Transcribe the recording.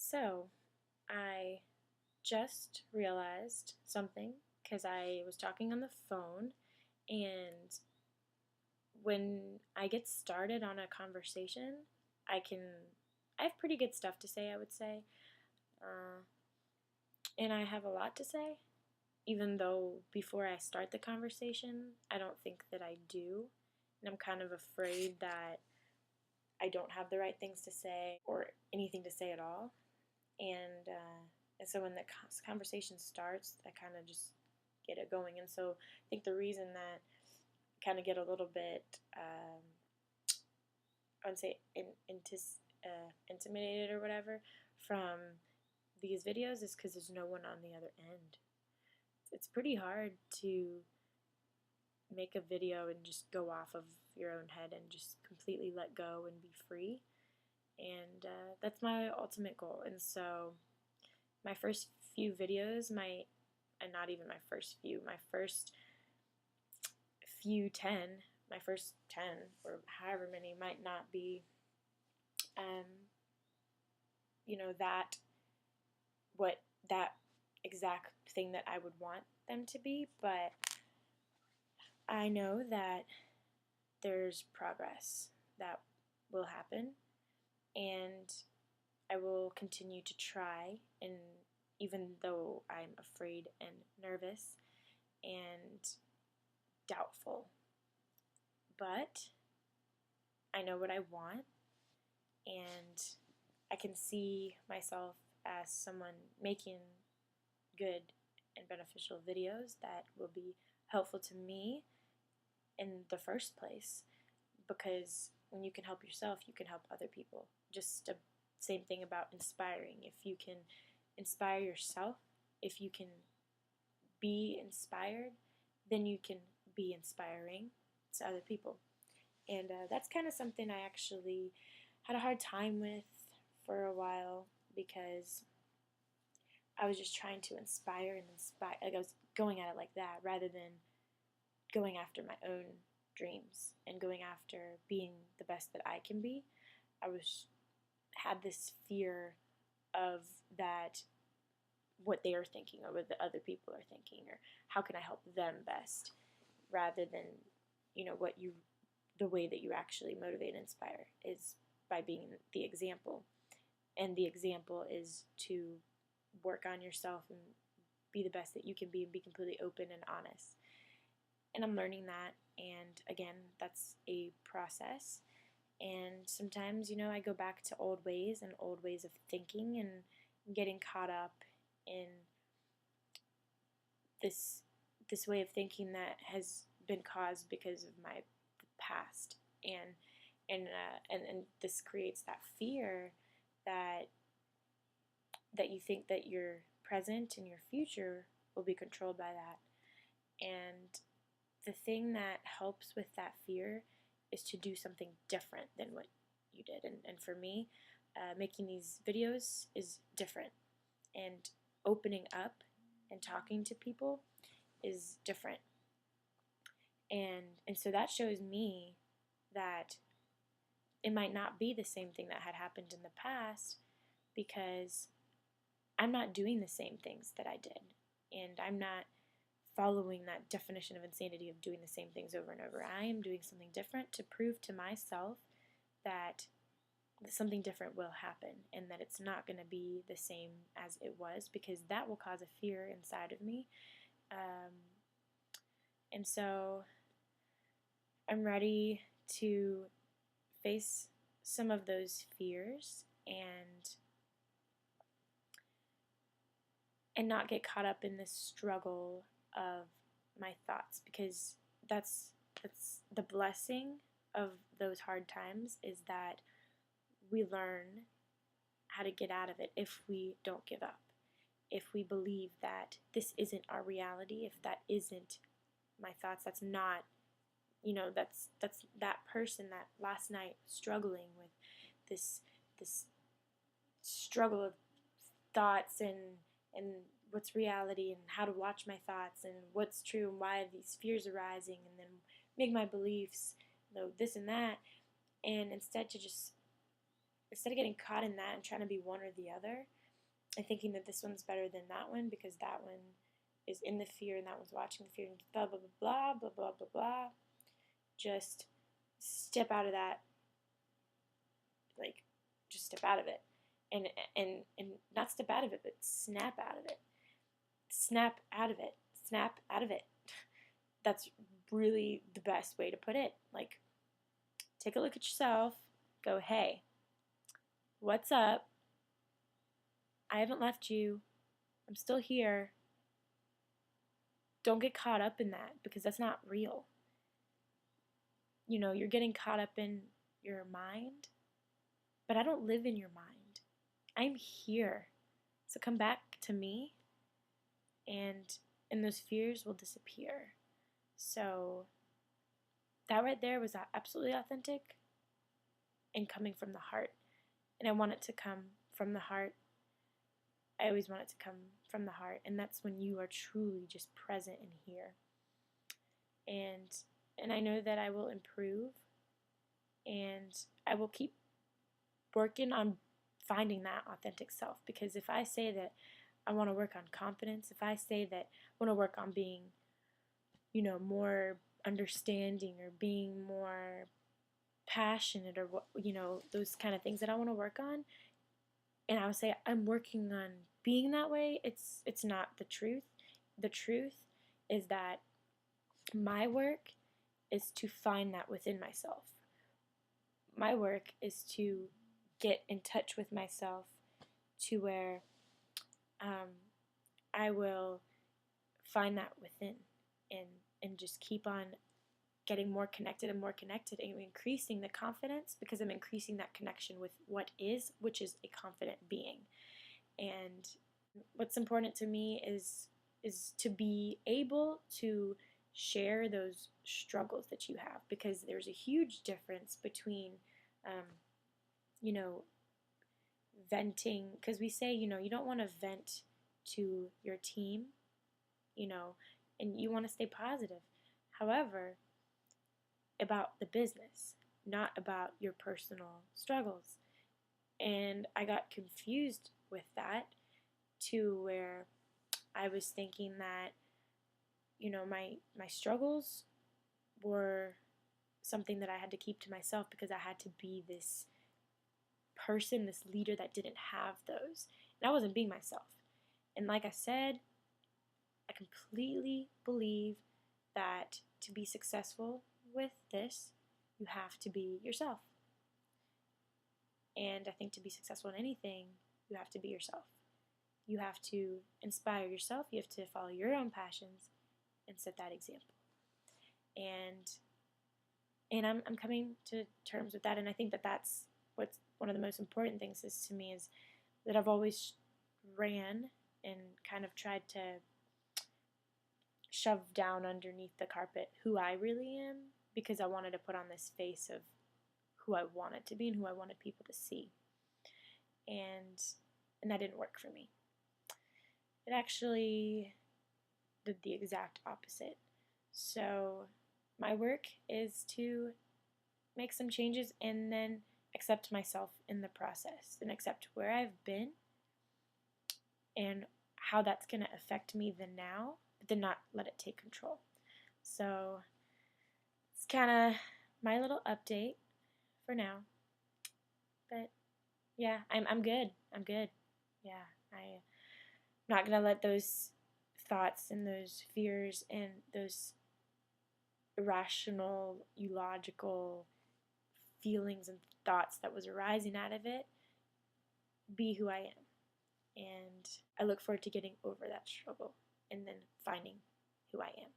So, I just realized something because I was talking on the phone, and when I get started on a conversation, I can, I have pretty good stuff to say, I would say. Uh, and I have a lot to say, even though before I start the conversation, I don't think that I do. And I'm kind of afraid that I don't have the right things to say or anything to say at all. And so when the conversation starts, I kind of just get it going. And so I think the reason that I kind of get a little bit, I would say, intimidated or whatever from these videos is because there's no one on the other end. It's pretty hard to make a video and just go off of your own head and just completely let go and be free. And that's my ultimate goal. And so my first few videos, and not even my first few, my first few 10, my first 10 or however many might not be, that exact thing that I would want them to be, but I know that there's progress that will happen, and I will continue to try, and even though I'm afraid and nervous and doubtful, but I know what I want, and I can see myself as someone making good and beneficial videos that will be helpful to me in the first place, because when you can help yourself, you can help other people. Just the same thing about inspiring. If you can inspire yourself, if you can be inspired, then you can be inspiring to other people. And that's kind of something I actually had a hard time with for a while, because I was just trying to inspire and inspire. Like, I was going at it like that rather than going after my own dreams and going after being the best that I can be. I had this fear of that, what they are thinking or what the other people are thinking, or how can I help them best, rather than the way that you actually motivate and inspire is by being the example. And the example is to work on yourself and be the best that you can be and be completely open and honest. And I'm learning that, and again, that's a process. And sometimes, I go back to old ways and old ways of thinking and getting caught up in this way of thinking that has been caused because of my past, and this creates that fear that you think that your present and your future will be controlled by that. And the thing that helps with that fear is to do something different than what you did. And for me, making these videos is different, and opening up and talking to people is different. And so that shows me that it might not be the same thing that had happened in the past, because I'm not doing the same things that I did, and I'm not following that definition of insanity of doing the same things over and over. I am doing something different to prove to myself that something different will happen, and that it's not going to be the same as it was, because that will cause a fear inside of me. And so I'm ready to face some of those fears and not get caught up in this struggle of my thoughts, because that's the blessing of those hard times, is that we learn how to get out of it if we don't give up. If we believe that this isn't our reality, if that isn't my thoughts, that's not, that's that person that last night struggling with this struggle of thoughts, and what's reality, and how to watch my thoughts, and what's true, and why these fears are rising, and then make my beliefs, this and that. And instead of getting caught in that and trying to be one or the other, and thinking that this one's better than that one because that one is in the fear and that one's watching the fear and blah, blah, blah, blah, blah, blah, blah, blah. Just step out of that, like, just step out of it. And not step out of it, but snap out of it. Snap out of it. Snap out of it. That's really the best way to put it. Like, take a look at yourself. Go, hey, what's up? I haven't left you. I'm still here. Don't get caught up in that because that's not real. You know, you're getting caught up in your mind, but I don't live in your mind. I'm here. So come back to me and those fears will disappear. So that right there was absolutely authentic and coming from the heart. And I want it to come from the heart. I always want it to come from the heart. And that's when you are truly just present and here. And I know that I will improve and I will keep working on finding that authentic self. Because if I say that I want to work on confidence, if I say that I want to work on being, you know, more understanding or being more passionate or, you know, those kind of things that I want to work on, and I would say I'm working on being that way, it's not the truth. The truth is that my work is to find that within myself. My work is to get in touch with myself to where I will find that within and just keep on getting more connected and increasing the confidence because I'm increasing that connection with what is, which is a confident being. And what's important to me is to be able to share those struggles that you have, because there's a huge difference between you know, venting, because we say, you know, you don't want to vent to your team, you know, and you want to stay positive. However, about the business, not about your personal struggles. And I got confused with that to where I was thinking that, you know, my struggles were something that I had to keep to myself because I had to be this person, this leader that didn't have those. And I wasn't being myself. And like I said, I completely believe that to be successful with this, you have to be yourself. And I think to be successful in anything, you have to be yourself. You have to inspire yourself. You have to follow your own passions and set that example. And I'm coming to terms with that. And I think that that's what's one of the most important things is to me is that I've always ran and kind of tried to shove down underneath the carpet who I really am, because I wanted to put on this face of who I wanted to be and who I wanted people to see. And that didn't work for me. It actually did the exact opposite. So my work is to make some changes and then accept myself in the process and accept where I've been and how that's going to affect me the now, but then not let it take control. So it's kind of my little update for now. But yeah, I'm good. I'm good. Yeah, I'm not going to let those thoughts and those fears and those irrational, illogical feelings and thoughts that was arising out of it be who I am. And I look forward to getting over that struggle and then finding who I am.